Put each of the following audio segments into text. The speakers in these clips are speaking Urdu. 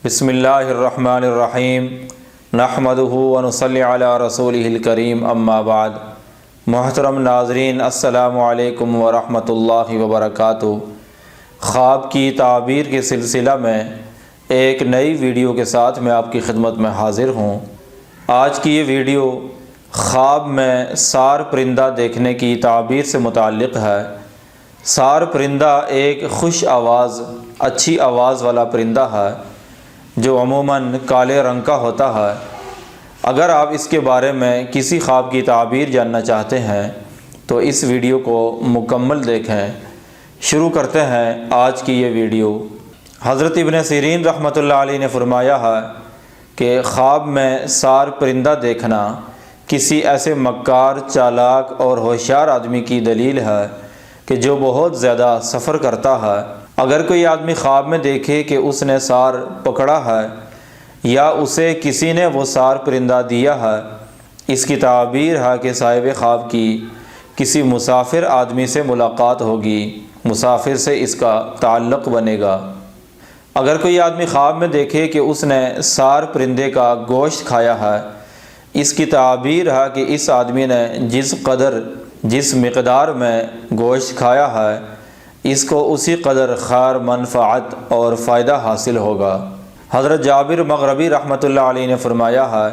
بسم اللہ الرحمن الرحیم نحمدہ ونصلی علی رسولہ الکریم اما بعد۔ محترم ناظرین، السلام علیکم ورحمۃ اللہ وبرکاتہ۔ خواب کی تعبیر کے سلسلہ میں ایک نئی ویڈیو کے ساتھ میں آپ کی خدمت میں حاضر ہوں۔ آج کی یہ ویڈیو خواب میں سار پرندہ دیکھنے کی تعبیر سے متعلق ہے۔ سار پرندہ ایک خوش آواز، اچھی آواز والا پرندہ ہے جو عموماً کالے رنگ کا ہوتا ہے۔ اگر آپ اس کے بارے میں کسی خواب کی تعبیر جاننا چاہتے ہیں تو اس ویڈیو کو مکمل دیکھیں۔ شروع کرتے ہیں آج کی یہ ویڈیو۔ حضرت ابن سیرین رحمۃ اللہ علیہ نے فرمایا ہے کہ خواب میں سار پرندہ دیکھنا کسی ایسے مکار، چالاک اور ہوشیار آدمی کی دلیل ہے کہ جو بہت زیادہ سفر کرتا ہے۔ اگر کوئی آدمی خواب میں دیکھے کہ اس نے سار پکڑا ہے یا اسے کسی نے وہ سار پرندہ دیا ہے، اس کی تعبیر ہے کہ صاحب خواب کی کسی مسافر آدمی سے ملاقات ہوگی، مسافر سے اس کا تعلق بنے گا۔ اگر کوئی آدمی خواب میں دیکھے کہ اس نے سار پرندے کا گوشت کھایا ہے، اس کی تعبیر ہے کہ اس آدمی نے جس مقدار میں گوشت کھایا ہے، اس کو اسی قدر خیر، منفعت اور فائدہ حاصل ہوگا۔ حضرت جابر مغربی رحمۃ اللہ علیہ نے فرمایا ہے،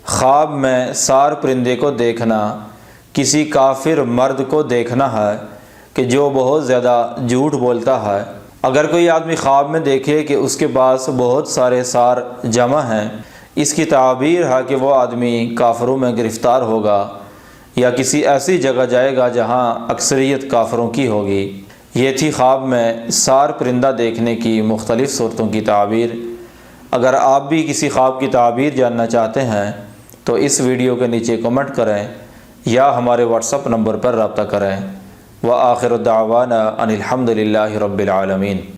خواب میں سار پرندے کو دیکھنا کسی کافر مرد کو دیکھنا ہے کہ جو بہت زیادہ جھوٹ بولتا ہے۔ اگر کوئی آدمی خواب میں دیکھے کہ اس کے پاس بہت سارے سار جمع ہیں، اس کی تعبیر ہے کہ وہ آدمی کافروں میں گرفتار ہوگا یا کسی ایسی جگہ جائے گا جہاں اکثریت کافروں کی ہوگی۔ یہ تھی خواب میں سار پرندہ دیکھنے کی مختلف صورتوں کی تعبیر۔ اگر آپ بھی کسی خواب کی تعبیر جاننا چاہتے ہیں تو اس ویڈیو کے نیچے کمنٹ کریں یا ہمارے واٹس ایپ نمبر پر رابطہ کریں۔ وآخر دعوانا ان الحمد للہ رب العالمین۔